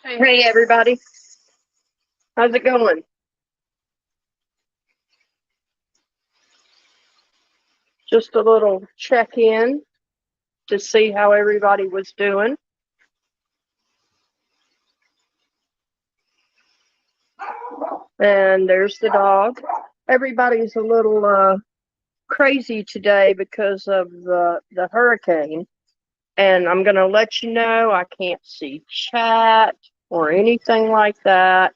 Hey everybody, how's it going? Just a little check in to see how everybody was doing. And there's the dog. Everybody's a little crazy today because of the hurricane. And I'm going to let you know I can't see chat or anything like that.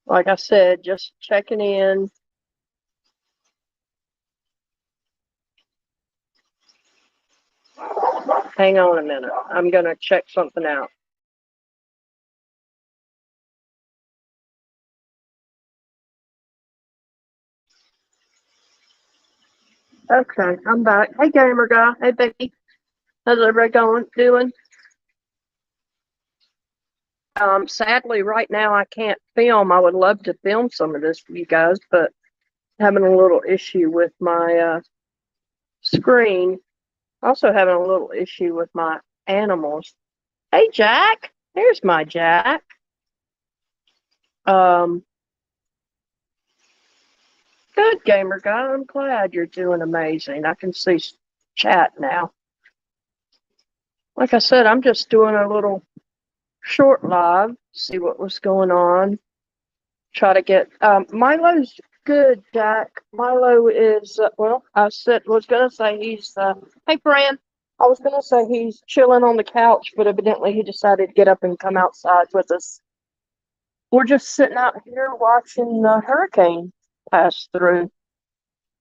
Like I said, just checking in. Hang on a minute. I'm going to check something out. Okay, I'm back. Hey, gamer guy. Hey, Becky. How's everybody doing? Sadly, right now I can't film. I would love to film some of this for you guys, but having a little issue with my screen. Also having a little issue with my animals. Hey, Jack. There's my Jack. Um, Good gamer guy. I'm glad you're doing amazing. I can see chat now. Like I said, I'm just doing a little short live, see what was going on. Try to get Milo's good, Jack. Milo is well. Was gonna say he's. Hey, Fran. I was gonna say he's chilling on the couch, but evidently he decided to get up and come outside with us. We're just sitting out here watching the hurricane pass through,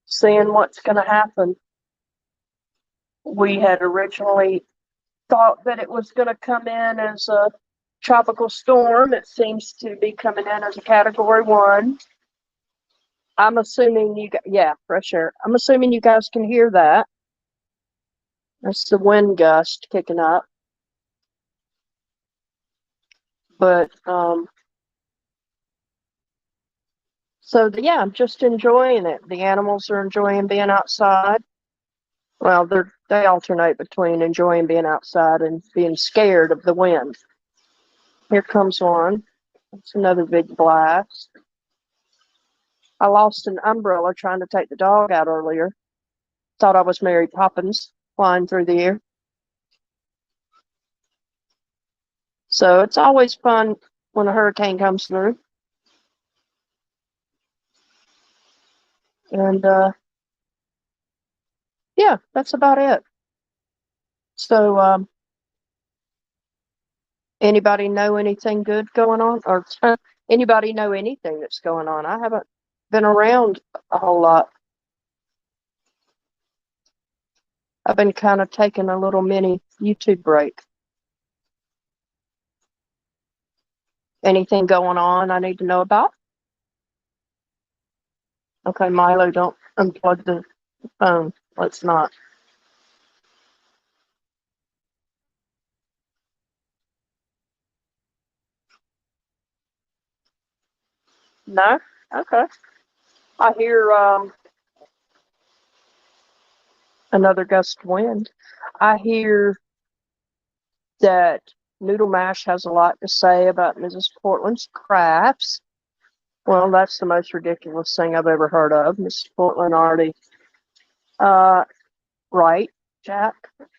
seeing what's gonna happen. We had originally thought that it was gonna come in as a tropical storm. It seems to be coming in as a Category 1. I'm assuming yeah, fresh air. I'm assuming you guys can hear that. That's the wind gust kicking up. But, yeah, I'm just enjoying it. The animals are enjoying being outside. Well, they alternate between enjoying being outside and being scared of the wind. Here comes one. That's another big blast. I lost an umbrella trying to take the dog out earlier. Thought I was Mary Poppins flying through the air. So it's always fun when a hurricane comes through. And yeah, that's about it. So anybody know anything good going on, or anybody know anything that's going on? I haven't been around a whole lot. I've been kind of taking a little mini YouTube break. Anything going on I need to know about? Okay, Milo, don't unplug the phone. Let's not. No? Okay. I hear another gust of wind. I hear that Noodle Mash has a lot to say about Mrs. Portland's crafts. Well, that's the most ridiculous thing I've ever heard of. Mrs. Portland already, right, Jack,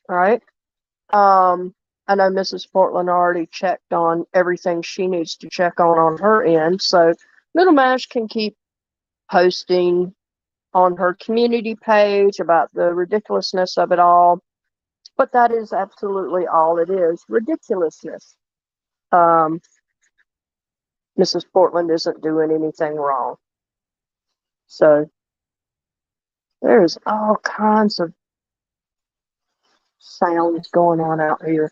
right? I know Mrs. Portland already checked on everything she needs to check on her end, so Noodle Mash can keep posting on her community page about the ridiculousness of it all. But that is absolutely all it is, ridiculousness. Mrs. Portland isn't doing anything wrong. So there's all kinds of sounds going on out here.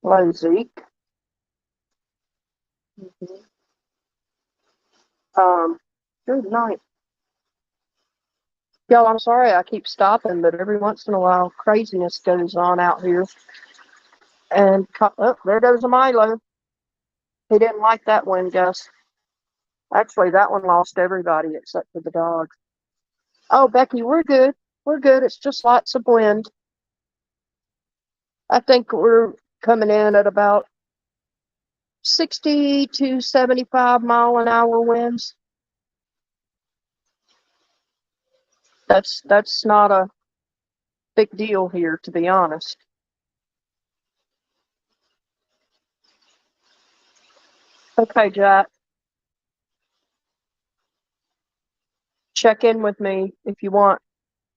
Hello, Zeke. Good night. Y'all, I'm sorry I keep stopping, but every once in a while craziness goes on out here. And oh, there goes a Milo. He didn't like that wind gust. Actually, that one lost everybody except for the dog. Oh, Becky, we're good. We're good. It's just lots of wind. I think we're coming in at about 60 to 75-mile-an-hour winds. That's not a big deal here, to be honest. Okay, Jack. Check in with me if you want,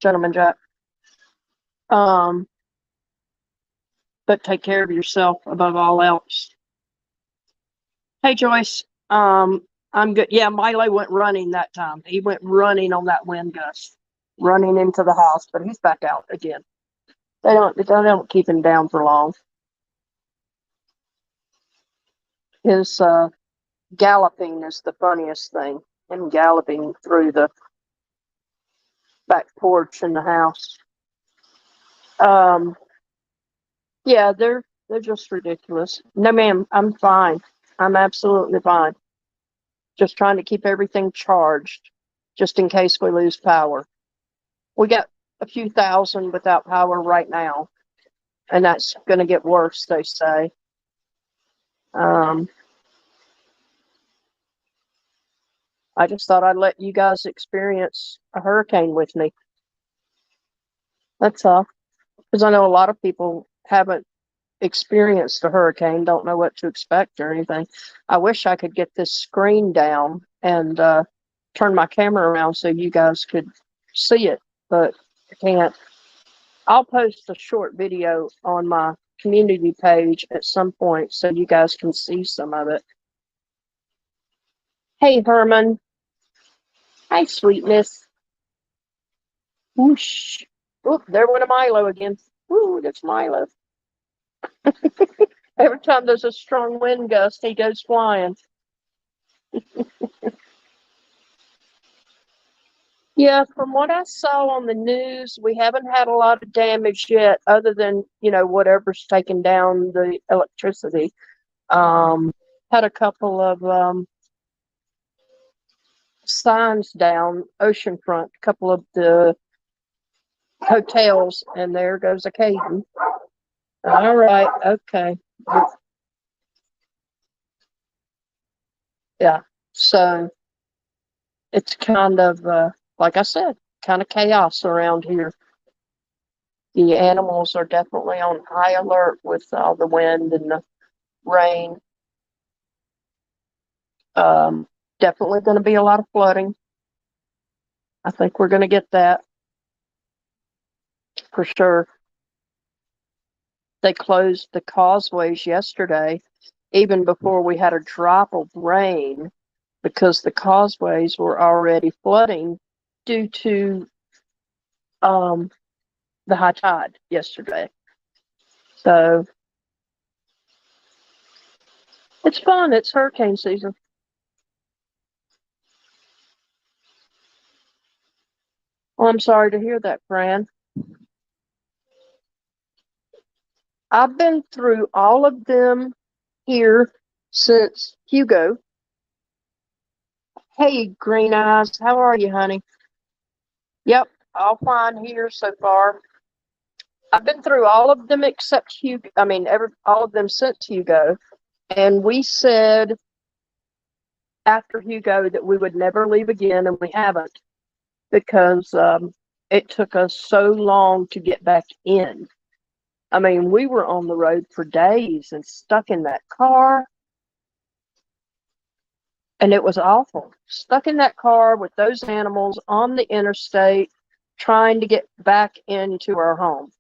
Gentleman Jack. But take care of yourself above all else. Hey, Joyce. I'm good. Yeah, Milo went running that time. He went running on that wind gust, running into the house, but he's back out again. They don't keep him down for long. His galloping is the funniest thing. Him galloping through the back porch in the house. Yeah, they're just ridiculous. No, ma'am, I'm fine. I'm absolutely fine. Just trying to keep everything charged, just in case we lose power. We got a few thousand without power right now, and that's going to get worse, they say. I just thought I'd let you guys experience a hurricane with me. That's all. Because I know a lot of people haven't experienced a hurricane, don't know what to expect or anything. I wish I could get this screen down and turn my camera around so you guys could see it, but I can't. I'll post a short video on my community page at some point so you guys can see some of it. Hey, Herman. Hi, sweetness. Whoosh. Oop, there went a Milo again. Ooh, that's Milo. Every time there's a strong wind gust, he goes flying. Yeah, from what I saw on the news, we haven't had a lot of damage yet, other than, whatever's taken down the electricity. Had a couple of signs down oceanfront, a couple of the hotels, and there goes a Caden. All right, okay. Yeah, so it's kind of, like I said, kind of chaos around here. The animals are definitely on high alert with all the wind and the rain. Definitely going to be a lot of flooding. I think we're going to get that for sure. They closed the causeways yesterday, even before we had a drop of rain, because the causeways were already flooding due to the high tide yesterday. So it's fun. It's hurricane season. Well, I'm sorry to hear that, Fran. I've been through all of them here since Hugo. Hey, Green Eyes, how are you, honey? Yep, all fine here so far. I've been through all of them except Hugo. I mean, all of them since Hugo. And we said after Hugo that we would never leave again, and we haven't, because it took us so long to get back in. I mean, we were on the road for days and stuck in that car. And it was awful. Stuck in that car with those animals on the interstate, trying to get back into our home.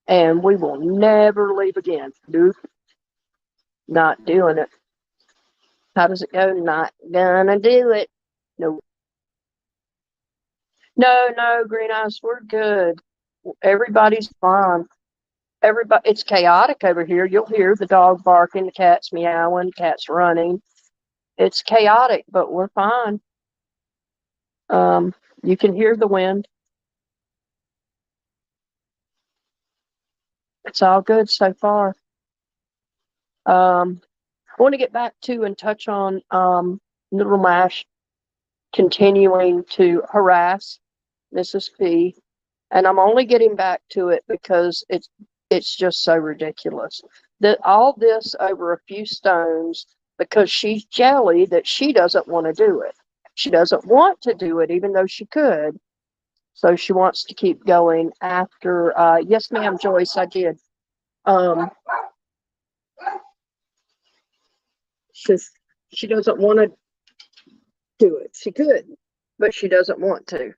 And we will never leave again. Nope. Not doing it. How does it go? Not gonna do it. No. No, Green Eyes, we're good. Everybody's fine. It's chaotic over here. You'll hear the dog barking, the cat's meowing, cat's running. It's chaotic, but we're fine. You can hear the wind. It's all good so far. I want to get back to and touch on Little Mash continuing to harass Mrs. P. And I'm only getting back to it because it's just so ridiculous. That all this over a few stones because she's jelly that she doesn't want to do it. She doesn't want to do it even though she could. So she wants to keep going after yes ma'am, Joyce, I did. Um she doesn't want to do it. She could, but she doesn't want to.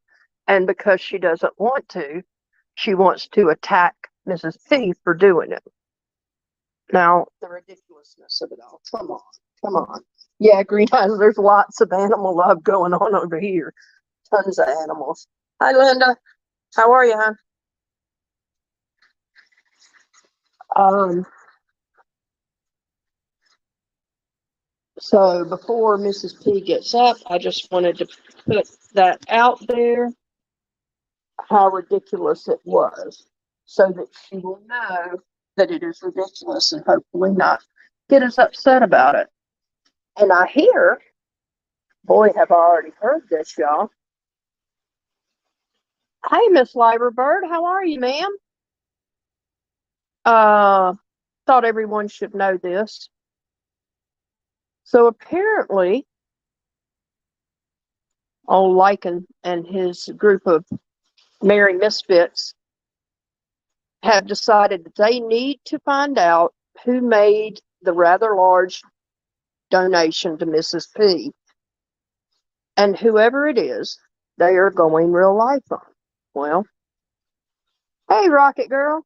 And because she doesn't want to, she wants to attack Mrs. P for doing it. Now, the ridiculousness of it all. Come on. Come on. Yeah, Green Eyes, there's lots of animal love going on over here. Tons of animals. Hi, Linda. How are you, hon? So before Mrs. P gets up, I just wanted to put that out there, how ridiculous it was, so that she will know that it is ridiculous and hopefully not get us upset about it. And I hear, boy, have I already heard this, y'all. Hey, Miss Liverbird, how are you, ma'am? Thought everyone should know this. So apparently, old Lycan and his group of merry misfits have decided that they need to find out who made the rather large donation to Mrs. P. And whoever it is, they are going real life on. Well, hey, Rocket Girl.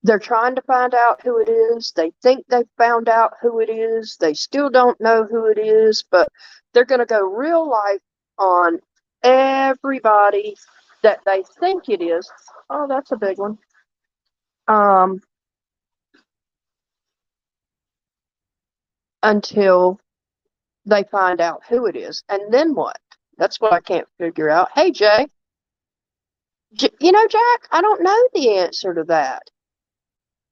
They're trying to find out who it is. They think they've found out who it is. They still don't know who it is, but they're going to go real life on everybody that they think it is. Oh, that's a big one. Until they find out who it is. And then what? That's what I can't figure out. Hey, Jay. You know, Jack, I don't know the answer to that.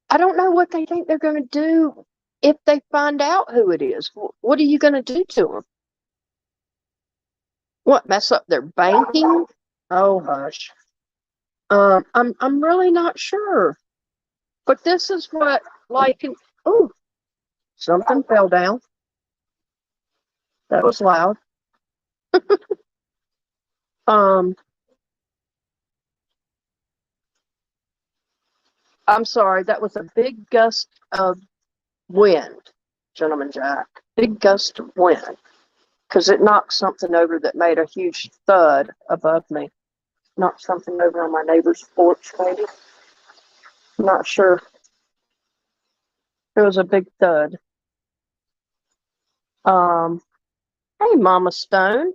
I don't know what they think they're going to do if they find out who it is. What are you going to do to them? What, mess up their banking? Oh, hush. I'm really not sure. But this is what, like, oh, something fell down. That was loud. I'm sorry, that was a big gust of wind, Gentleman Jack. Big gust of wind. Because it knocked something over that made a huge thud above me. Knocked something over on my neighbor's porch, maybe. I'm not sure. It was a big thud. Hey, Mama Stone.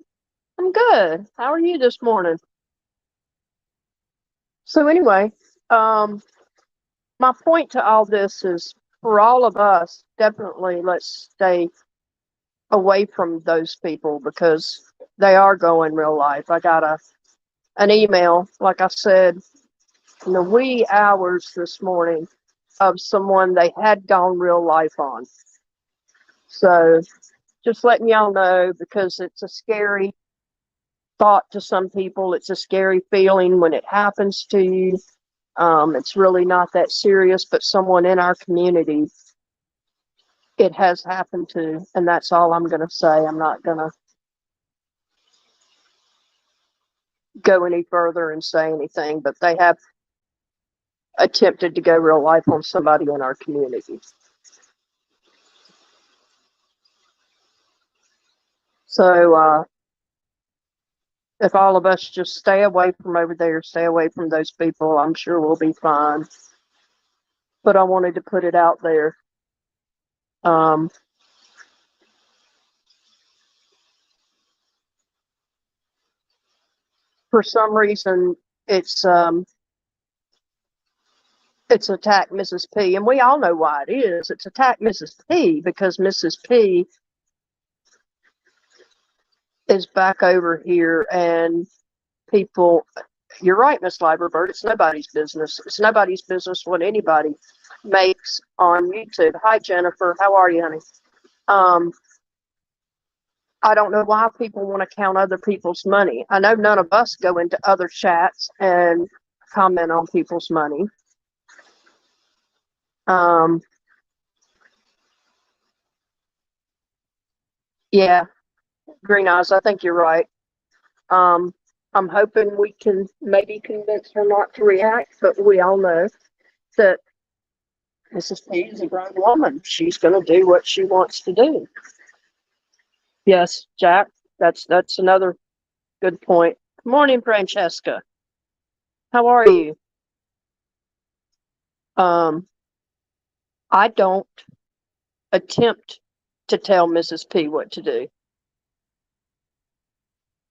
I'm good. How are you this morning? So anyway, my point to all this is for all of us, definitely let's stay away from those people because they are going real life. I got an email, like I said, in the wee hours this morning of someone they had gone real life on. So just letting y'all know because it's a scary thought to some people. It's a scary feeling when it happens to you. It's really not that serious, but someone in our community, it has happened to, and that's all I'm going to say. I'm not going to go any further and say anything, but they have attempted to go real life on somebody in our community. So, if all of us just stay away from over there, stay away from those people, I'm sure we'll be fine. But I wanted to put it out there. For some reason, it's attack Mrs. P, and we all know why it is. It's attack Mrs. P because Mrs. P is back over here, and people. You're right, Miss Liverbird. It's nobody's business. It's nobody's business what anybody makes on YouTube. Hi, Jennifer. How are you, honey? I don't know why people want to count other people's money. I know none of us go into other chats and comment on people's money. Yeah, Green Eyes, I think you're right. I'm hoping we can maybe convince her not to react, but we all know that Mrs. P is a grown woman. She's going to do what she wants to do. Yes, Jack, that's another good point. Good morning, Francesca. How are you? I don't attempt to tell Mrs. P what to do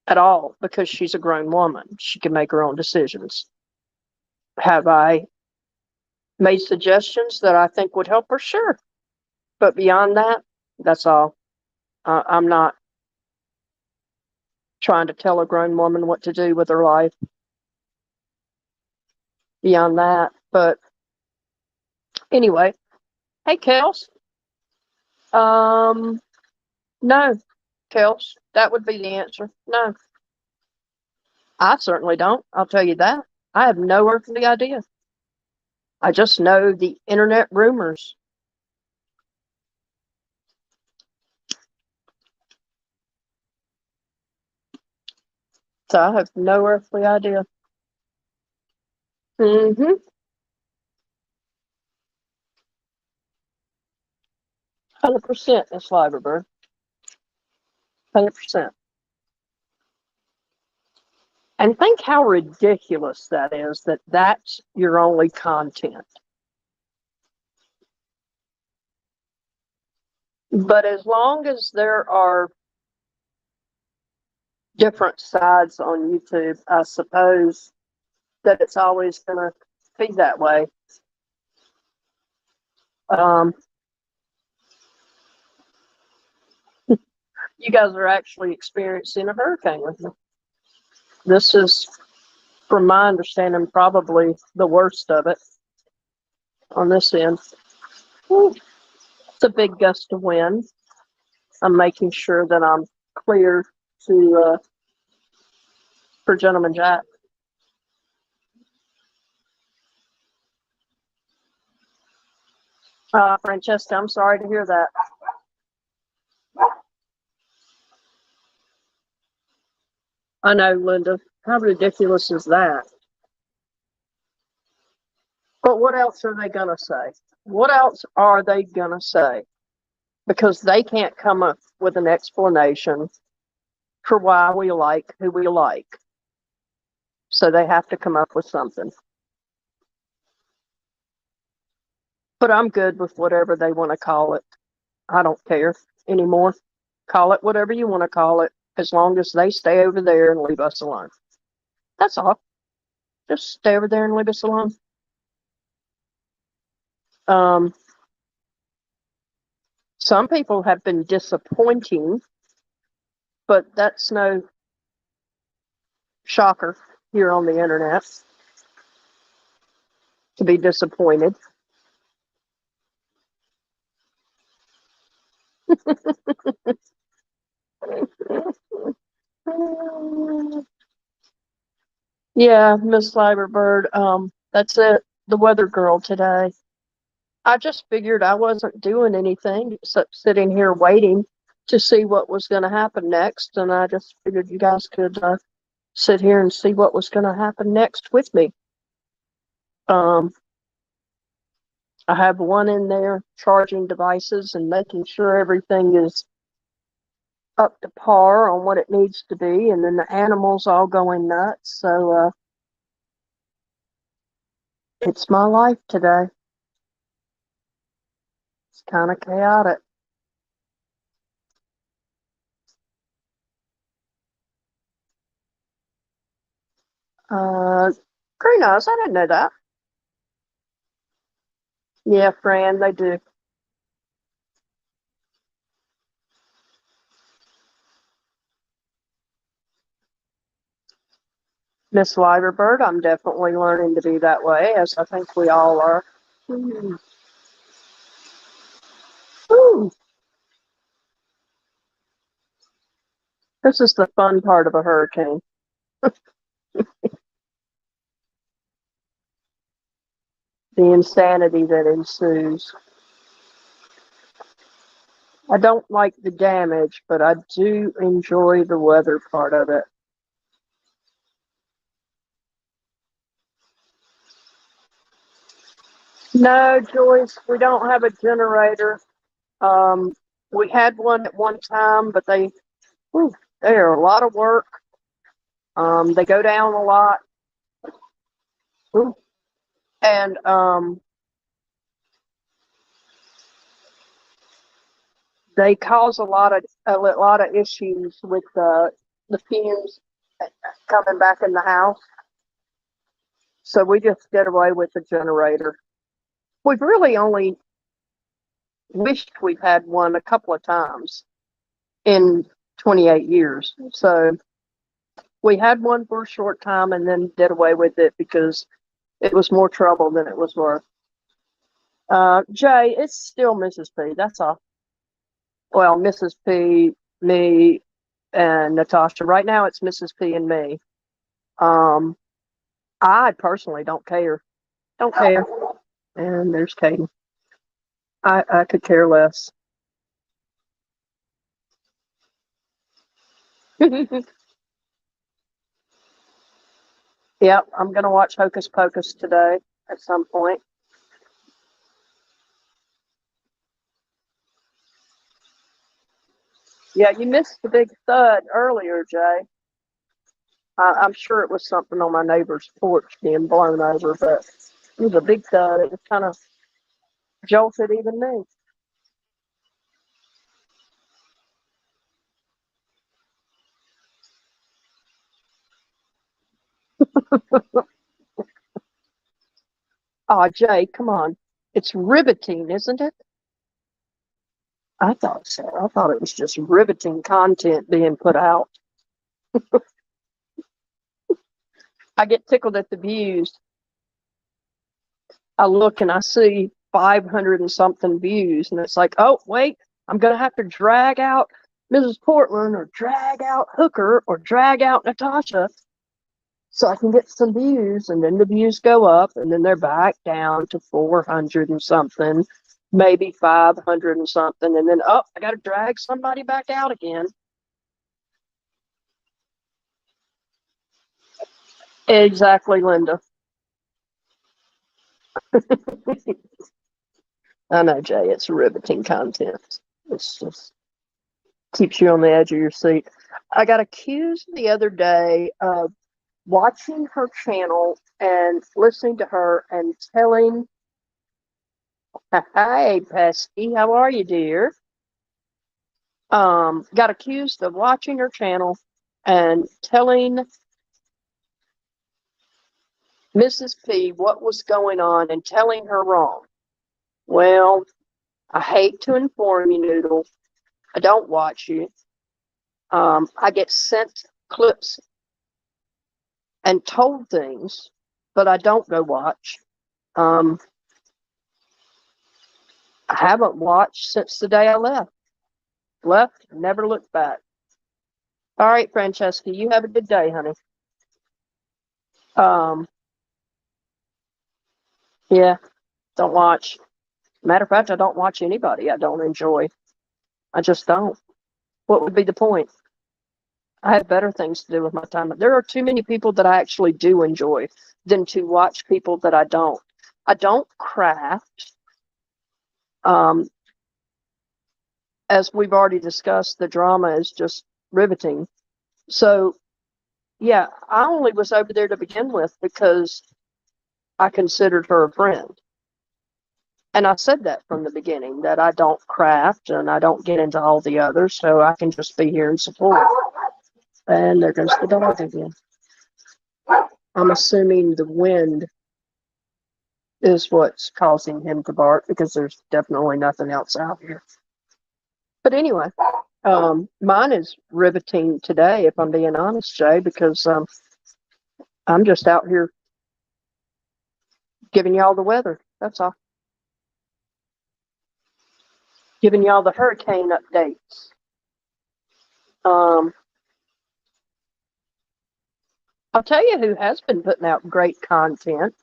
at all because she's a grown woman. She can make her own decisions. Have I made suggestions that I think would help her? Sure. But beyond that, that's all. I'm not trying to tell a grown woman what to do with her life beyond that. But anyway, hey, Kels. No, Kels, that would be the answer. No, I certainly don't. I'll tell you that. I have no earthly idea. I just know the internet rumors. So I have no earthly idea. Mm-hmm. 100%, Miss Liverbird. 100%. And think how ridiculous that is, that that's your only content. But as long as there are different sides on YouTube, I suppose that it's always going to be that way. You guys are actually experiencing a hurricane with me. This is, from my understanding, probably the worst of it on this end. Ooh, it's a big gust of wind. I'm making sure that I'm clear to for Gentleman Jack. Francesca, I'm sorry to hear that. I know, Linda. How ridiculous is that? But what else are they going to say? What else are they going to say? Because they can't come up with an explanation for why we like who we like. So they have to come up with something. But I'm good with whatever they want to call it. I don't care anymore. Call it whatever you want to call it, as long as they stay over there and leave us alone. That's all. Just stay over there and leave us alone. Some people have been disappointing, but that's no shocker here on the internet to be disappointed. Yeah, Miss Cyberbird. That's it. The weather girl today. I just figured I wasn't doing anything except sitting here waiting to see what was going to happen next, and I just figured you guys could sit here and see what was going to happen next with me. I have one in there charging devices and making sure everything is up to par on what it needs to be, and then the animals all going nuts. So it's my life today. It's kind of chaotic. Green Eyes, I didn't know that. Yeah, Fran, they do. Miss Liverbird, I'm definitely learning to be that way, as I think we all are. This is the fun part of a hurricane. The insanity that ensues. I don't like the damage, but I do enjoy the weather part of it. No, Joyce, we don't have a generator. Um, we had one at one time, but whew, they are a lot of work. They go down a lot. Whew, and they cause a lot of issues with the fumes coming back in the house. So we just get away with the generator. We've really only wished we've had one a couple of times in 28 years. So we had one for a short time and then did away with it because it was more trouble than it was worth. Jay, it's still Mrs. P. That's all. Well, Mrs. P, me, and Natasha. Right now, it's Mrs. P and me. Um, I personally don't care. Don't care. And there's Katie. I could care less. Yep, I'm gonna watch Hocus Pocus today at some point. Yeah, you missed the big thud earlier, Jay. I'm sure it was something on my neighbor's porch being blown over, but it was a big thud. It was kind of jolted even me. Oh, Jay, come on. It's riveting, isn't it? I thought so. I thought it was just riveting content being put out. I get tickled at the views. I look and I see 500 and something views, and it's like, oh, wait, I'm going to have to drag out Mrs. Portland or drag out Hooker or drag out Natasha so I can get some views. And then the views go up, and then they're back down to 400 and something, maybe 500 and something. And then, oh, I got to drag somebody back out again. Exactly, Linda. I know, Jay, it's riveting content. It's just keeps you on the edge of your seat. I got accused the other day of watching her channel and listening to her and telling, "Hey, Pesky, how are you, dear?" Got accused of watching her channel and telling Mrs. P what was going on and telling her wrong. Well, I hate to inform you, Noodle. I don't watch you. I get sent clips and told things, but I don't go watch. Um, I haven't watched since the day I left. Left, never looked back. All right, Francesca, you have a good day, honey. Um, yeah, don't watch. Matter of fact, I don't watch anybody I don't enjoy. I just don't. What would be the point? I have better things to do with my time. There are too many people that I actually do enjoy than to watch people that I don't. I don't craft. Um, as we've already discussed, the drama is just riveting. So, yeah, I only was over there to begin with because I considered her a friend. And I said that from the beginning that I don't craft and I don't get into all the others, so I can just be here and support. And there goes the dog again. I'm assuming the wind is what's causing him to bark because there's definitely nothing else out here. But anyway, mine is riveting today, if I'm being honest, Jay, because I'm just out here giving y'all the weather. That's all. Giving y'all the hurricane updates. Um, I'll tell you who has been putting out great content,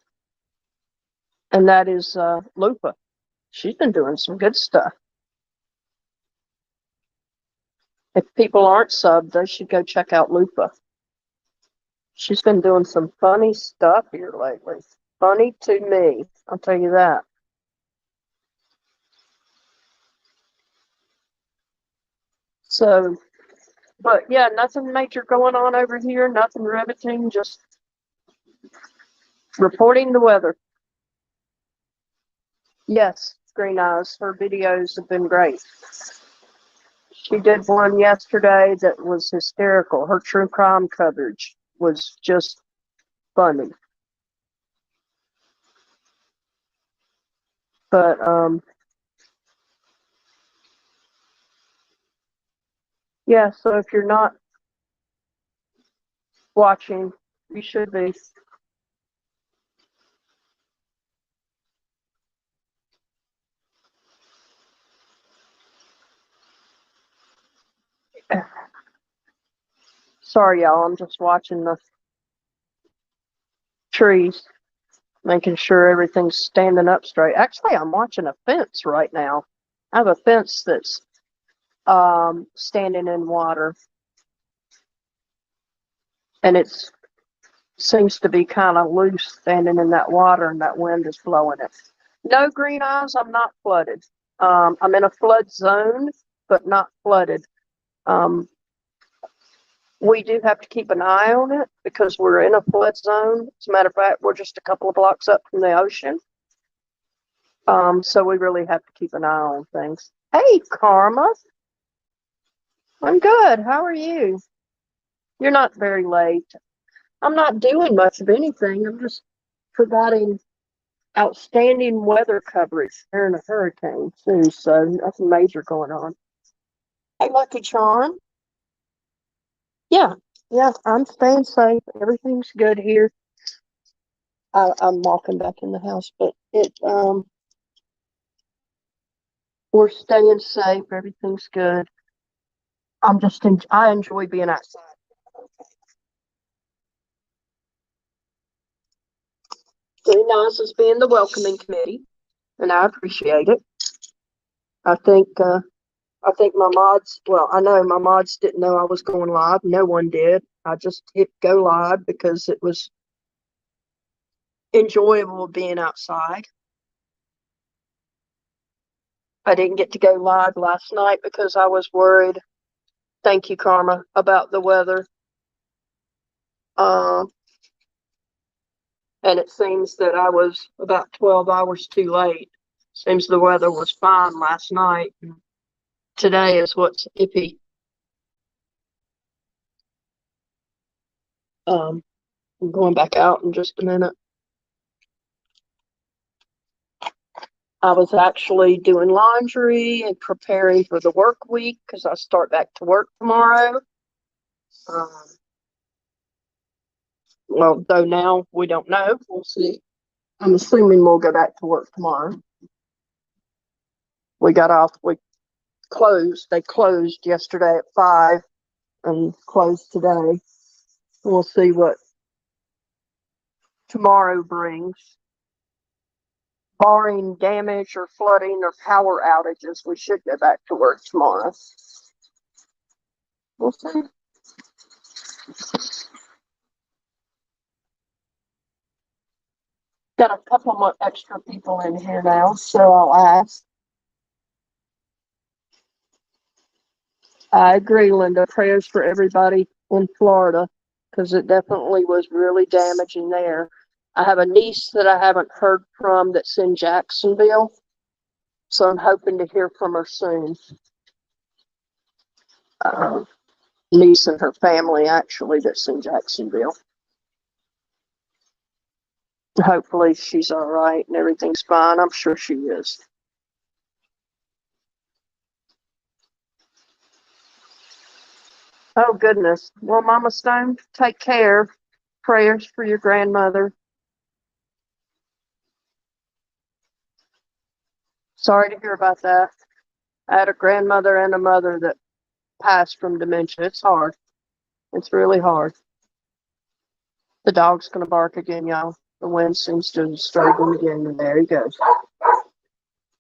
and that is Lupa. She's been doing some good stuff. If people aren't subbed, they should go check out Lupa. She's been doing some funny stuff here lately. Funny to me, I'll tell you that. So, but yeah, nothing major going on over here, nothing riveting, just reporting the weather. Yes, Green Eyes, her videos have been great. She did one yesterday that was hysterical. Her true crime coverage was just funny. But yeah, so if you're not watching, you should be. Sorry, y'all, I'm just watching the trees, making sure everything's standing up straight. Actually, I'm watching a fence right now. I have a fence that's standing in water, and it seems to be kind of loose standing in that water, and that wind is blowing it. No, Green Eyes, I'm not flooded. I'm in a flood zone, but not flooded. We do have to keep an eye on it because we're in a flood zone. As a matter of fact, we're just a couple of blocks up from the ocean. So we really have to keep an eye on things. Hey, Karma. I'm good. How are you? You're not very late. I'm not doing much of anything. I'm just providing outstanding weather coverage during a hurricane too. So nothing major going on. Hey, Lucky Charm. Yeah, yeah, I'm staying safe. Everything's good here. I'm walking back in the house, but we're staying safe. Everything's good. I enjoy being outside. Green Eyes is being the welcoming committee, and I appreciate it. I think my mods. Well, I know my mods didn't know I was going live. No one did. I just hit go live because it was enjoyable being outside. I didn't get to go live last night because I was worried. Thank you, Karma, about the weather. And it seems that I was about 12 hours too late. Seems the weather was fine last night. Today is what's iffy. I'm going back out in just a minute. I was actually doing laundry and preparing for the work week because I start back to work tomorrow. Well, though now we don't know. We'll see. I'm assuming we'll go back to work tomorrow. We got off. We closed. They closed yesterday at 5 and closed today. We'll see what tomorrow brings. Barring damage or flooding or power outages, we should go back to work tomorrow. We'll see. Got a couple more extra people in here now, so I'll ask. I agree, Linda. Prayers for everybody in Florida because it definitely was really damaging there. I have a niece that I haven't heard from that's in Jacksonville, so I'm hoping to hear from her soon. Niece and her family, actually, that's in Jacksonville. Hopefully she's all right and everything's fine. I'm sure she is. Oh, goodness. Well, Mama Stone, take care. Prayers for your grandmother. Sorry to hear about that. I had a grandmother and a mother that passed from dementia. It's hard. It's really hard. The dog's gonna bark again, y'all. The wind seems to disturb him again, and there he goes.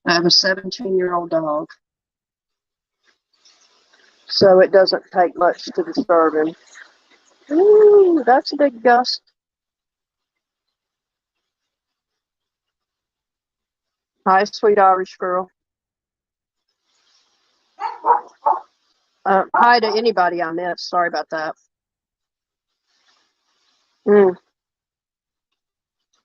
I have a 17-year-old dog, so it doesn't take much to disturb him. Ooh, that's a big gust. Hi, sweet Irish girl. Hi to anybody I missed. Sorry about that. Mm.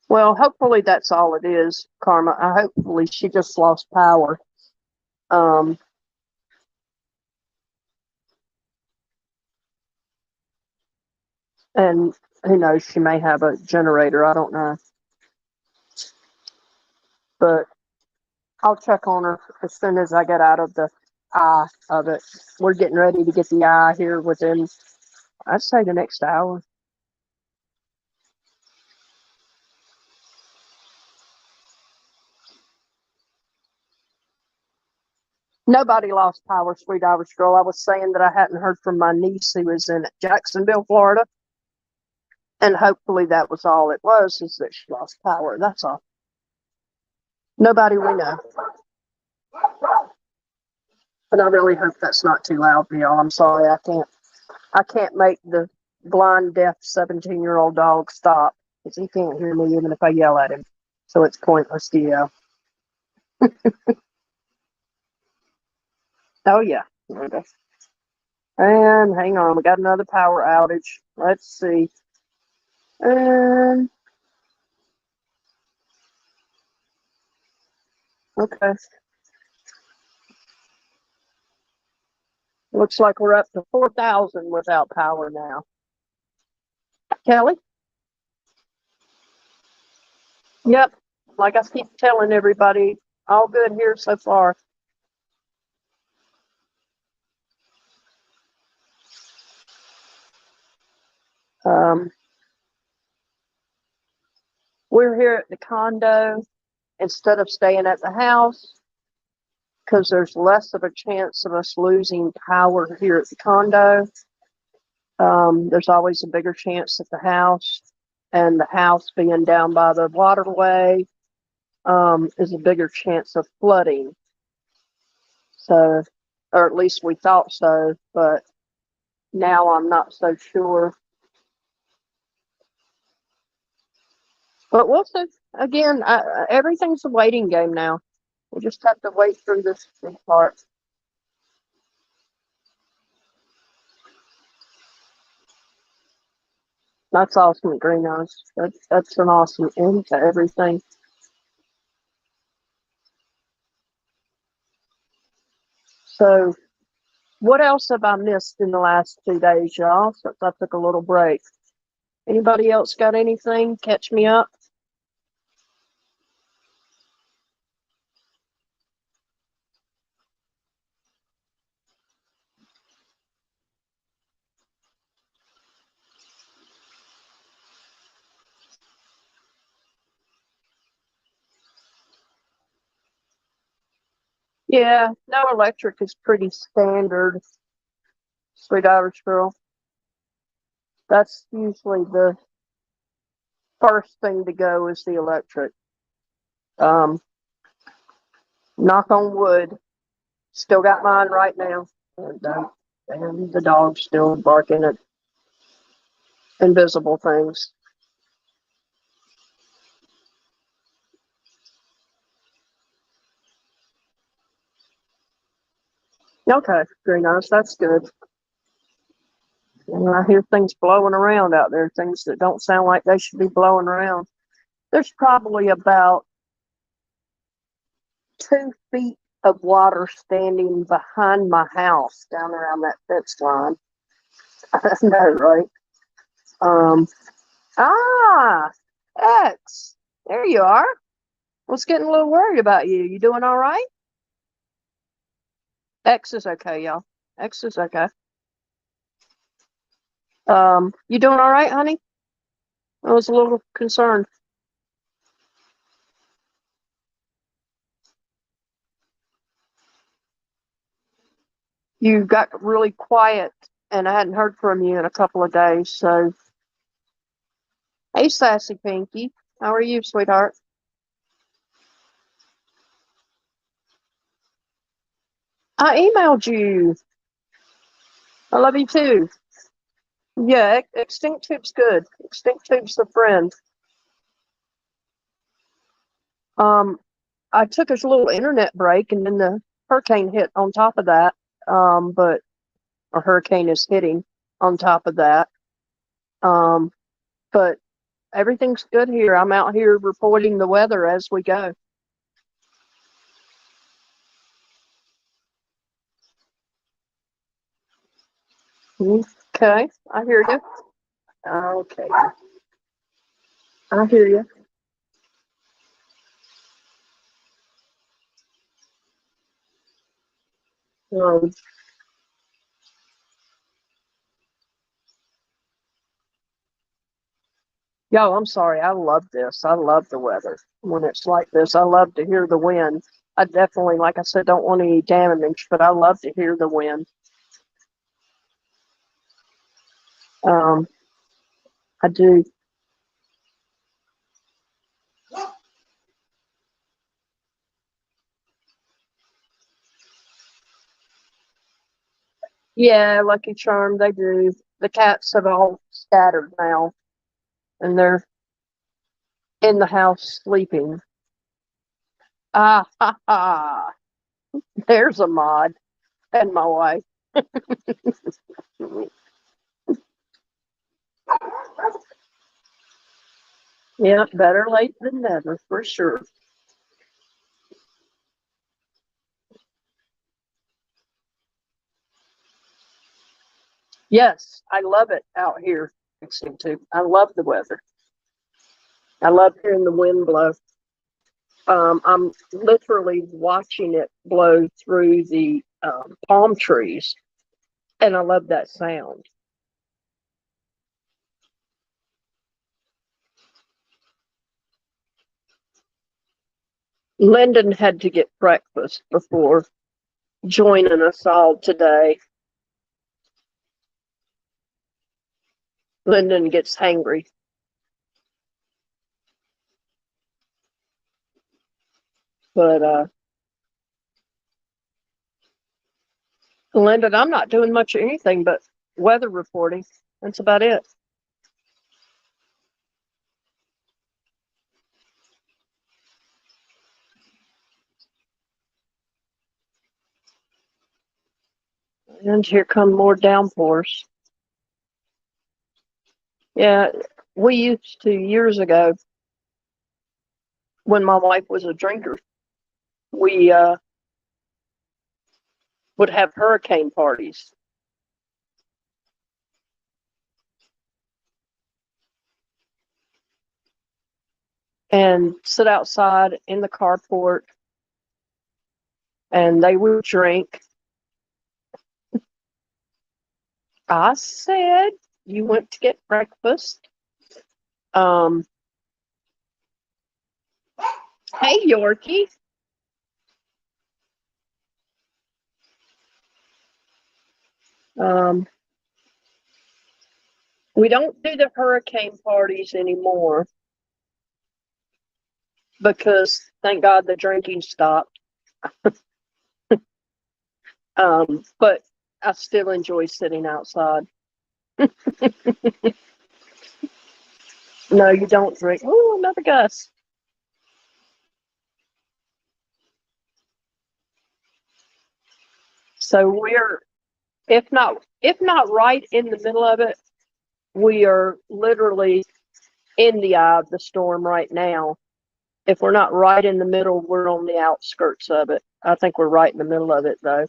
Well, hopefully that's all it is, Karma. Hopefully she just lost power. Um, and who knows, she may have a generator. I don't know. But I'll check on her as soon as I get out of the eye of it. We're getting ready to get the eye here within, I'd say, the next hour. Nobody lost power, sweet Irish girl. I was saying that I hadn't heard from my niece who was in Jacksonville, Florida. And hopefully that was all it was, is that she lost power. That's all. Nobody we know. But I really hope that's not too loud for y'all. I'm sorry, I can't make the blind, deaf 17-year-old dog stop because he can't hear me even if I yell at him. So it's pointless to yell. Oh yeah. Okay. And hang on, we got another power outage. Let's see. And okay. Looks like we're up to 4,000 without power now. Kelly? Yep. Like I keep telling everybody, all good here so far. Um, we're here at the condo instead of staying at the house because there's less of a chance of us losing power here at the condo. There's always a bigger chance at the house, and the house being down by the waterway is a bigger chance of flooding. So, or at least we thought so, but now I'm not so sure. But we'll see. Again, everything's a waiting game now. We just have to wait through this part. That's awesome, Greenhouse. That's an awesome end to everything. So, what else have I missed in the last 2 days, y'all? Since I took a little break. Anybody else got anything? Catch me up. Yeah, no electric is pretty standard, sweet Irish girl. That's usually the first thing to go is the electric. Um, knock on wood. Still got mine right now. And the dog's still barking at invisible things. Okay, very nice. That's good. And I hear things blowing around out there, things that don't sound like they should be blowing around. There's probably about 2 feet of water standing behind my house down around that fence line. I know, right? Um, ah, X, there you are. I was getting a little worried about you. You doing all right? X is okay, y'all. X is okay. You doing all right, honey? I was a little concerned. You got really quiet, and I hadn't heard from you in a couple of days, so Hey, Sassy Pinky. How are you, sweetheart? I emailed you. I love you too. Yeah, Extinct Tube's good. Extinct Tube's a friend. Um, I took a little internet break and then the hurricane hit on top of that. But a hurricane is hitting on top of that. Um, but everything's good here. I'm out here reporting the weather as we go. Okay, I hear you. Okay, I hear you. Um, Yo, I'm sorry. I love this. I love the weather when it's like this. I love to hear the wind. I definitely, like I said, don't want any damage, but I love to hear the wind. Um, I do. Yeah, Lucky Charm, they do. The cats have all scattered now, and they're in the house sleeping. Ah, ha, ha. There's a mod and my wife. Yeah, better late than never, for sure. Yes, I love it out here. I love the weather. I love hearing the wind blow. I'm literally watching it blow through the palm trees, and I love that sound. Lyndon had to get breakfast before joining us all today. Lyndon gets hangry, but Lyndon, I'm not doing much of anything but weather reporting. That's about it. And here come more downpours. Yeah, we used to years ago when my wife was a drinker. We would have hurricane parties and sit outside in the carport, and they would drink. I said, "You went to get breakfast." Um, hey, Yorkie. Um, we don't do the hurricane parties anymore because thank God the drinking stopped. But I still enjoy sitting outside. No, you don't drink. Oh, another Gus. So we're, if not right in the middle of it, we are literally in the eye of the storm right now. If we're not right in the middle, we're on the outskirts of it. I think we're right in the middle of it though.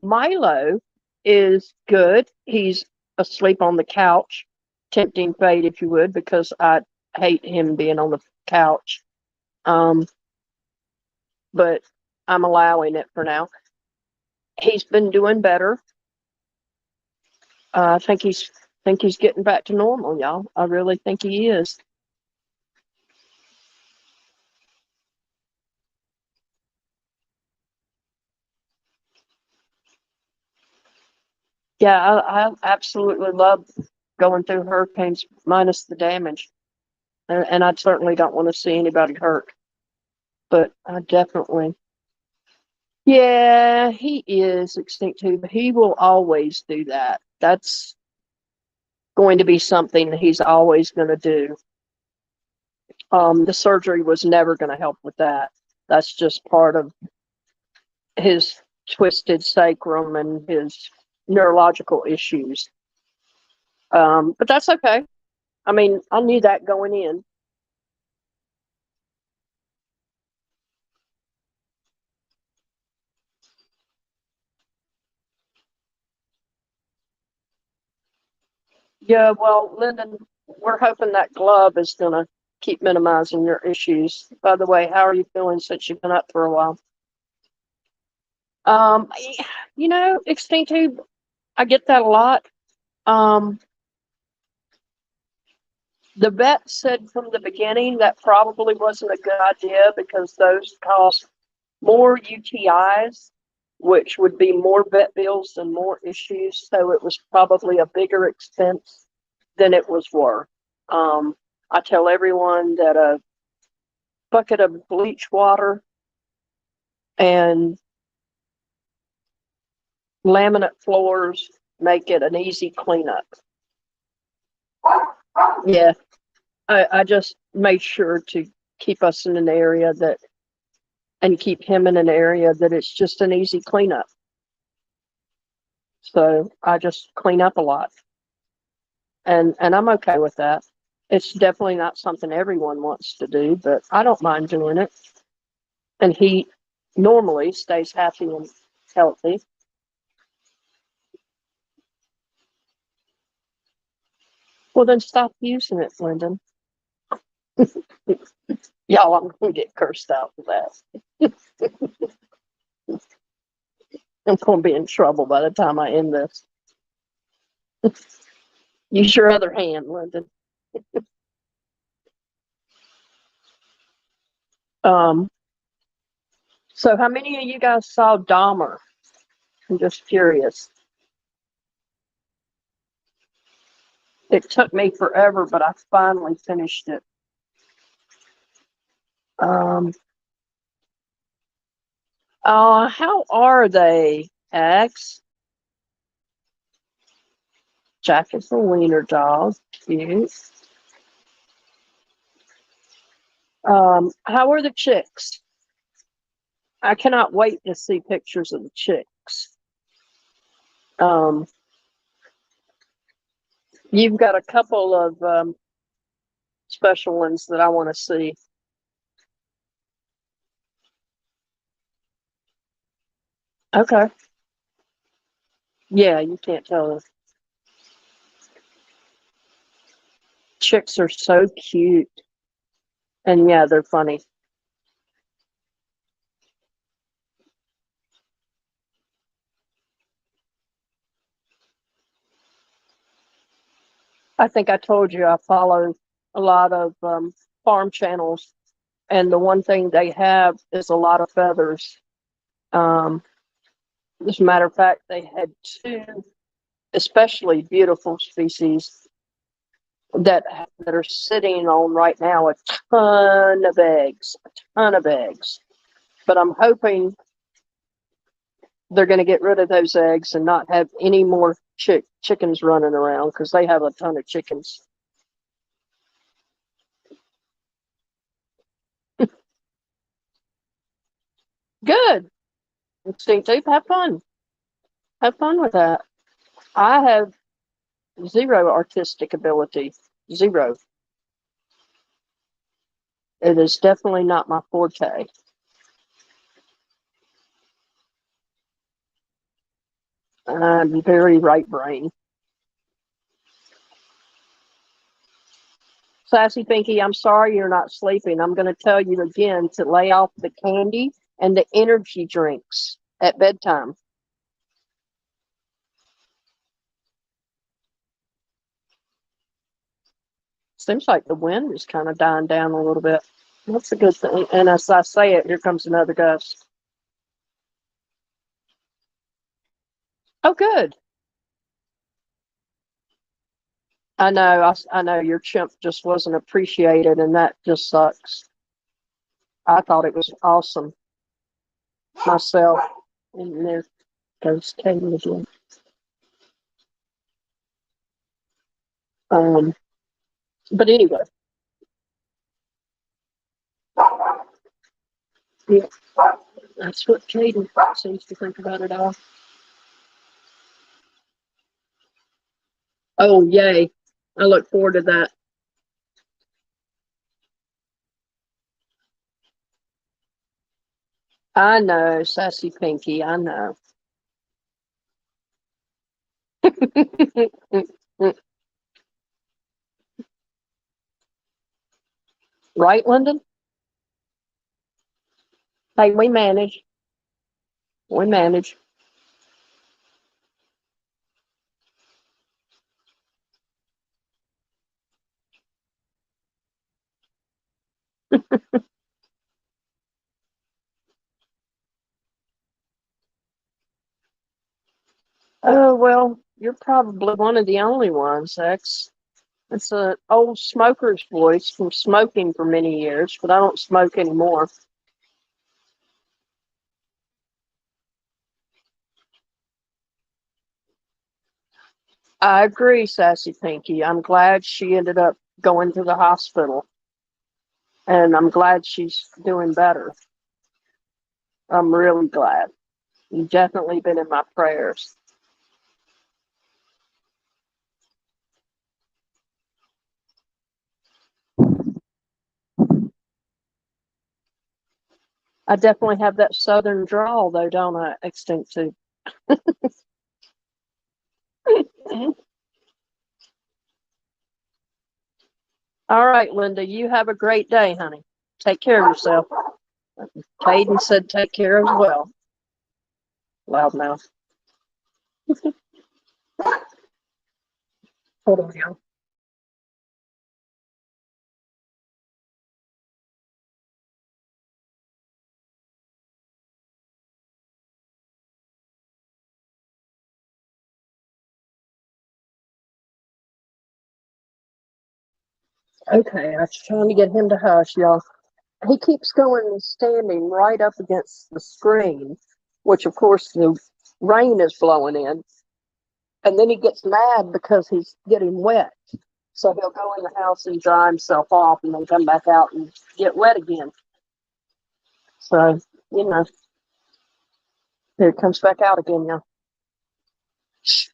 Milo is good. He's asleep on the couch, tempting fate, if you would, because I hate him being on the couch. Um, but I'm allowing it for now. He's been doing better. I think he's getting back to normal, y'all. I really think he is. Yeah, I absolutely love going through hurricanes minus the damage. And I certainly don't want to see anybody hurt. But I definitely, yeah, he is extinct too, but he will always do that. That's going to be something that he's always going to do. The surgery was never going to help with that. That's just part of his twisted sacrum and his neurological issues. But that's okay. I mean, I knew that going in. Yeah, well, Lyndon, we're hoping that glove is going to keep minimizing your issues. By the way, how are you feeling since you've been up for a while? Um, extinct tube, I get that a lot. Um, the vet said from the beginning that probably wasn't a good idea because those cause more UTIs, which would be more vet bills and more issues. So it was probably a bigger expense than it was worth. I tell everyone that a bucket of bleach water and laminate floors make it an easy cleanup. Yeah, I just made sure to keep us in an area that, and keep him in an area that it's just an easy cleanup. So I just clean up a lot, and I'm okay with that. It's definitely not something everyone wants to do, but I don't mind doing it. And he normally stays happy and healthy. Well, then stop using it, Lyndon. Y'all, I'm going to get cursed out for that. I'm going to be in trouble by the time I end this. Use your other hand, Lyndon. Um, so how many of you guys saw Dahmer? I'm just curious. It took me forever, but I finally finished it. Um, how are they, X? Jack is a wiener dog. Cute. How are the chicks? I cannot wait to see pictures of the chicks. Um, you've got a couple of special ones that I want to see. Okay. Yeah, you can't tell us. Chicks are so cute. And yeah, they're funny. I think I told you I follow a lot of farm channels, and the one thing they have is a lot of feathers. Um, as a matter of fact, they had two especially beautiful species that are sitting on right now a ton of eggs, a ton of eggs. But I'm hoping they're going to get rid of those eggs and not have any more chickens running around because they have a ton of chickens. Good. Instinctive. Have fun. Have fun with that. I have zero artistic ability. Zero. It is definitely not my forte. I'm very right brain. Sassy Pinky, I'm sorry you're not sleeping. I'm going to tell you again to lay off the candy and the energy drinks at bedtime. Seems like the wind is kind of dying down a little bit. That's a good thing. And as I say it, here comes another gust. Oh, good. I know your chimp just wasn't appreciated, and that just sucks. I thought it was awesome myself. And there goes Katie again. Um, but anyway, yeah, that's what Katie seems to think about it all. Oh, yay. I look forward to that. I know, Sassy Pinky, I know. Right, Lyndon? Hey, we manage. We manage. Oh, well, you're probably one of the only ones, X. It's an old smoker's voice from smoking for many years, but I don't smoke anymore. I agree, Sassy Pinky. I'm glad she ended up going to the hospital, and I'm glad she's doing better. I'm really glad. You've definitely been in my prayers. I definitely have that southern drawl, though, don't I, Extinct Too? All right, Linda, you have a great day, honey. Take care of yourself. Caden said take care as well. Loudmouth. Hold on, y'all. Okay, I was trying to get him to hush, y'all. He keeps going and standing right up against the screen, which of course the rain is blowing in. And then he gets mad because he's getting wet. So he'll go in the house and dry himself off and then come back out and get wet again. So, you know, here it comes back out again now. Shh.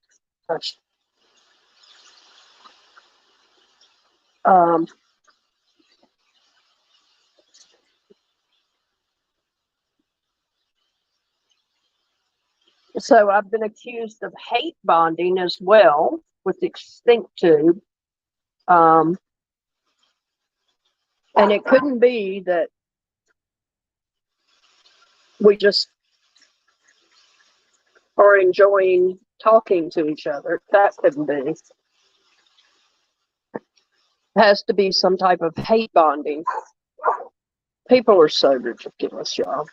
Hush. Um, so I've been accused of hate bonding as well with Extinct Tube. Um, and it couldn't be that we just are enjoying talking to each other. That couldn't be. It has to be some type of hate bonding. People are so ridiculous, y'all.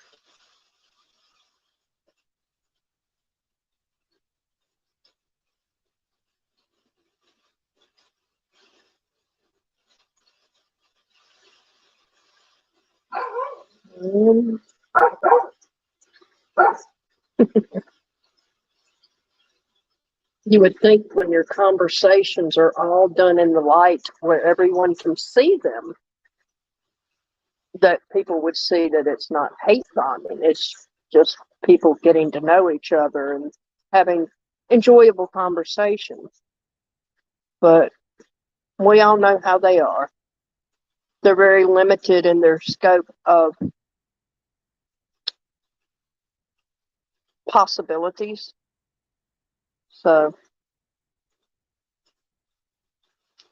Um, you would think when your conversations are all done in the light where everyone can see them, that people would see that it's not hate bonding. It's just people getting to know each other and having enjoyable conversations. But we all know how they are. They're very limited in their scope of possibilities. So,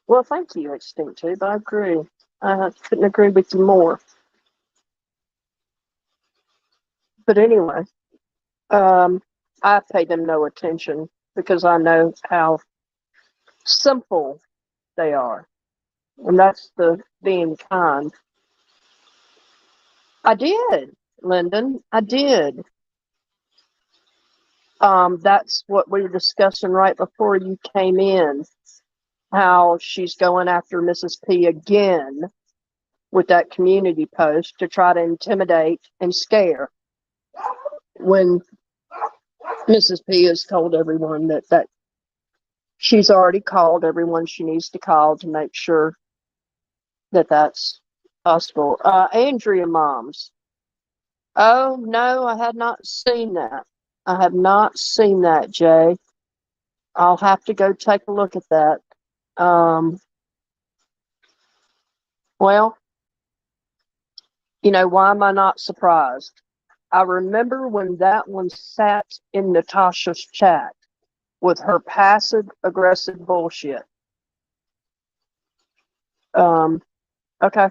well, thank you, Extinct Tube. I agree. I couldn't agree with you more. But anyway, um, I pay them no attention because I know how simple they are. And that's the being kind. I did, Lyndon. I did. That's what we were discussing right before you came in. how she's going after Mrs. P again with that community post to try to intimidate and scare, when Mrs. P has told everyone that she's already called everyone she needs to call to make sure that that's possible. Andrea Moms. Oh, no, I had not seen that. I have not seen that, Jay. I'll have to go take a look at that. Well, why am I not surprised? I remember when that one sat in Natasha's chat with her passive aggressive bullshit. Okay.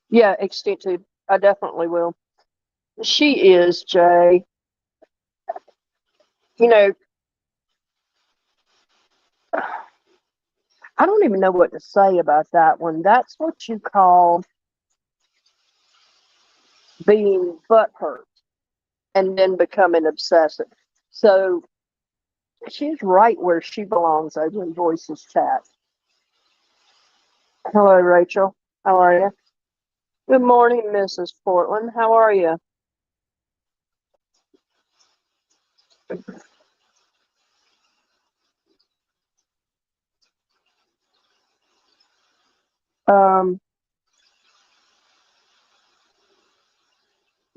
Yeah, extensive. I definitely will. She is, Jay. You know, I don't even know what to say about that one. That's what you call being butthurt and then becoming obsessive. So she's right where she belongs over in Voices chat. Hello, Rachel. How are you? Good morning, Mrs. Portland. How are you?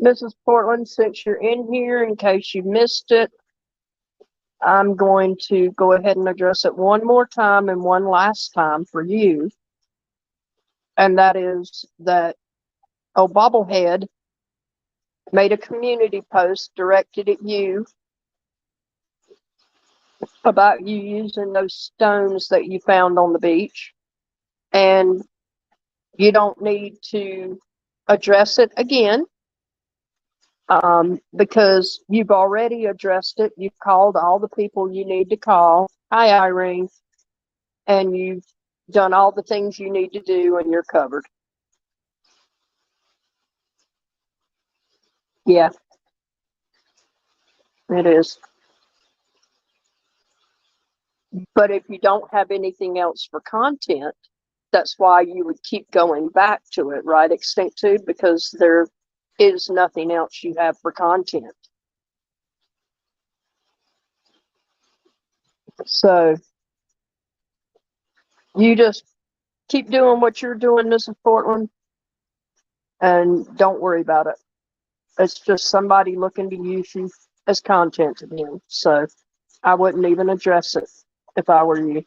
Mrs. Portland, since you're in here, in case you missed it, I'm going to go ahead and address it one more time and one last time for you. And that is that Bobblehead made a community post directed at you about you using those stones that you found on the beach. And you don't need to address it again, because you've already addressed it. You've called all the people you need to call. Hi, Irene. And you've done all the things you need to do, and you're covered. Yeah, it is. But if you don't have anything else for content, that's why you would keep going back to it, right, Extinct Tube? Because there is nothing else you have for content. So you just keep doing what you're doing, Mrs. Portland, and don't worry about it. It's just somebody looking to use you as content again. So I wouldn't even address it if I were you.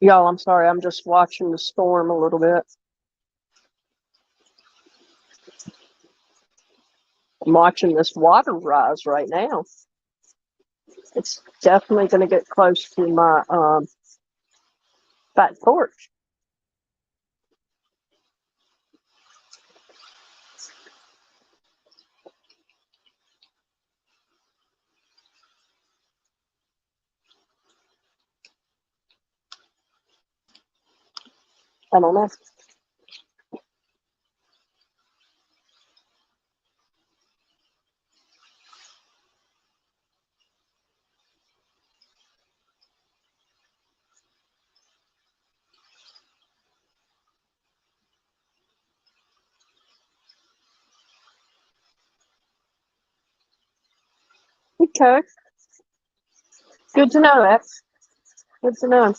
Y'all, I'm sorry. I'm just watching the storm a little bit. I'm watching this water rise right now. It's definitely going to get close to my back porch. I don't know. Okay. Good to know, X. Good to know.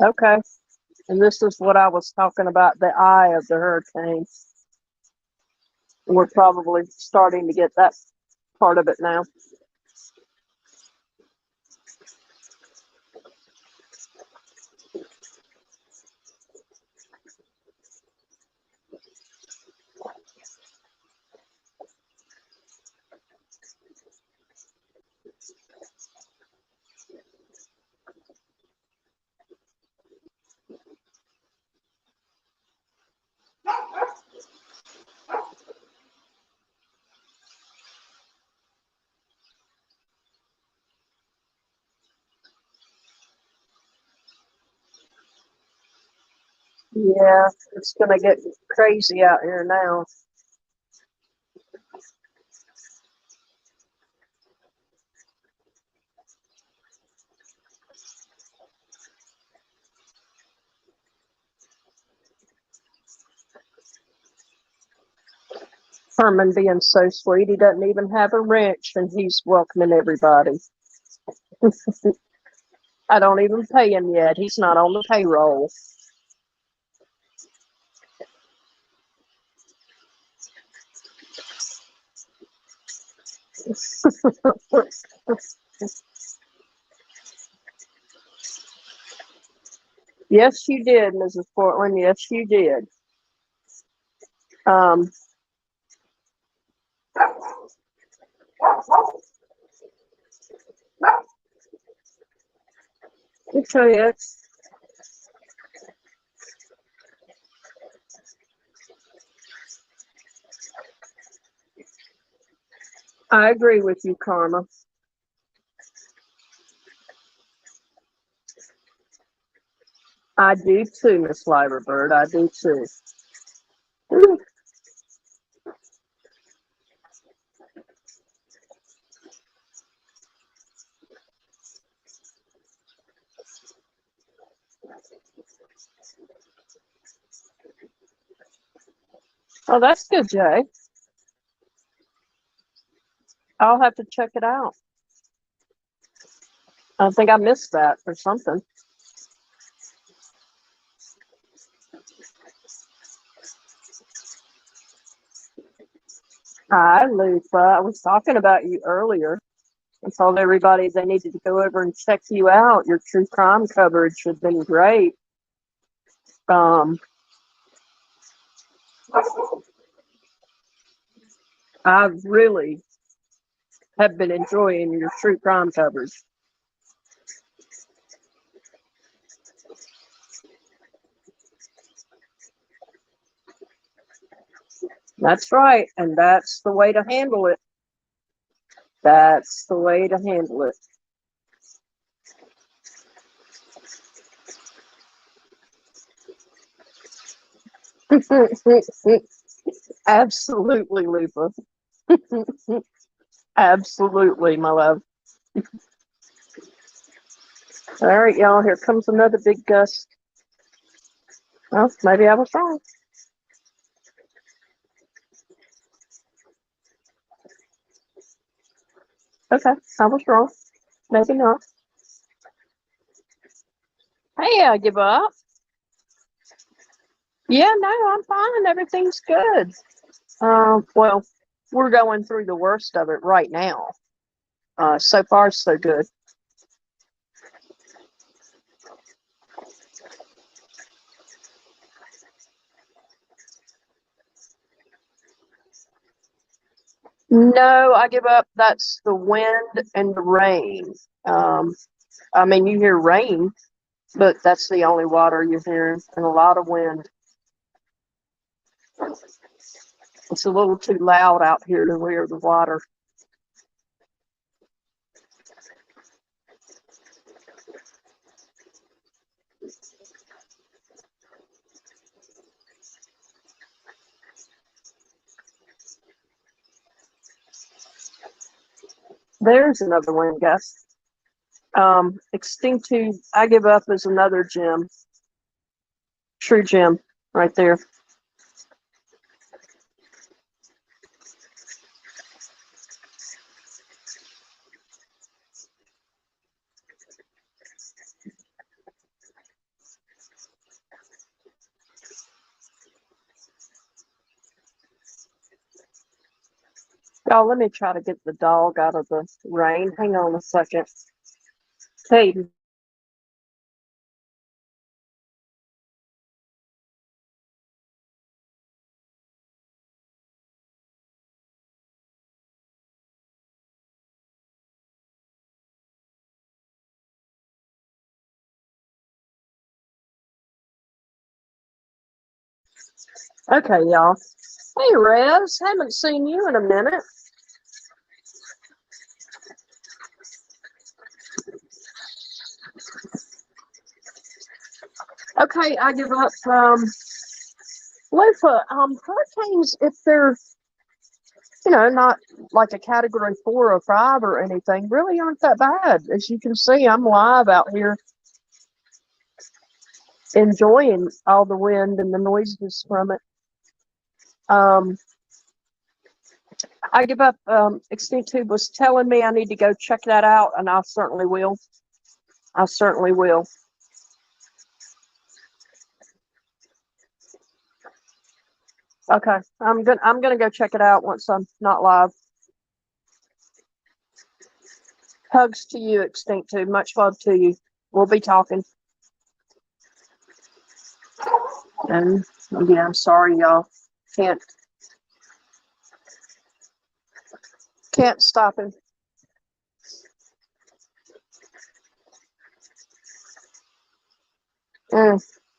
Okay. And this is what I was talking about, the eye of the hurricane. We're probably starting to get that part of it now. Yeah, it's gonna get crazy out here now. Herman being so sweet, he doesn't even have a wrench and he's welcoming everybody. I don't even pay him yet. He's not on the payroll. Yes, you did, Mrs. Portland. Yes, you did. Um, okay, I agree with you, Karma. I do too, Miss Liverbird. I do too. Oh, that's good, Jay. I'll have to check it out. I think I missed that or something. Hi, Lupa. I was talking about you earlier. I told everybody they needed to go over and check you out. Your true crime coverage has been great. Um, I really have been enjoying your true crime coverage. That's right, and that's the way to handle it. That's the way to handle it. Absolutely, Lupa. Absolutely, my love. All right, y'all, here comes another big gust. Well, maybe I was wrong. Okay, I was wrong. Maybe not. Hey, I give up. Yeah, no, I'm fine. Everything's good. Well, we're going through the worst of it right now. So far, so good. No, I give up. That's the wind and the rain. I mean, you hear rain, but that's the only water you're hearing, and a lot of wind. It's a little too loud out here to hear the water. There's another wind gust. Extinctive, I give up is another gem. True gem right there. Y'all, let me try to get the dog out of the rain. Hang on a second. Hey, okay, y'all. Hey, Rez, haven't seen you in a minute. Okay, I give up. Lufa, hurricanes, if they're, not like a category 4 or 5 or anything, really aren't that bad. As you can see, I'm live out here enjoying all the wind and the noises from it. I give up. Extinct Tube was telling me I need to go check that out, and I certainly will. I certainly will. Okay, I'm gonna go check it out once I'm not live. Hugs to you, Extinct Tube. Much love to you. We'll be talking. And again, I'm sorry, y'all. Can't can't stop him.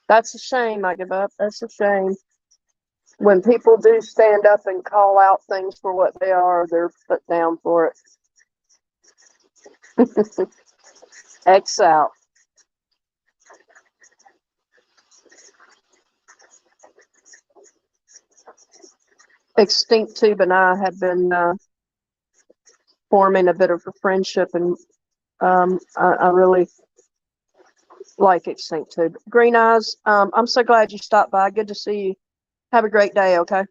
That's a shame. I give up. That's a shame. When people do stand up and call out things for what they are, they're put down for it. X out. Extinct Tube and I have been forming a bit of a friendship, and I really like Extinct Tube. Green Eyes, I'm so glad you stopped by. Good to see you. Have a great day, okay?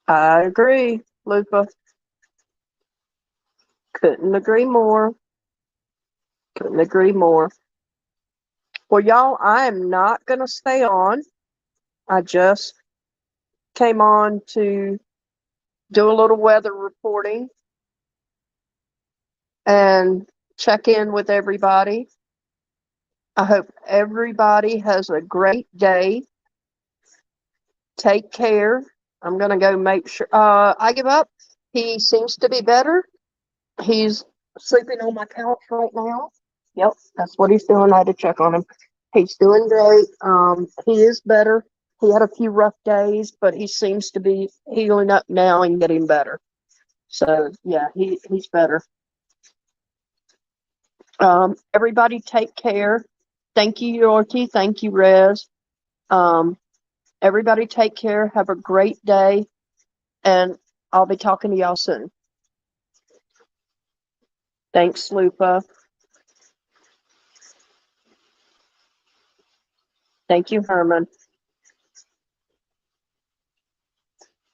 I agree, Lupa. Couldn't agree more. Couldn't agree more. Well, y'all, I am not going to stay on. I just came on to do a little weather reporting and check in with everybody. I hope everybody has a great day. Take care. I'm going to go make sure. I give up. He seems to be better. He's sleeping on my couch right now. Yep, that's what he's doing. I had to check on him. He's doing great. He is better. He had a few rough days, but he seems to be healing up now and getting better. So yeah, he's better. Everybody take care. Thank you, Yorkie. Thank you, Rez. Um, everybody take care. Have a great day. And I'll be talking to y'all soon. Thanks, Lupa. Thank you, Herman.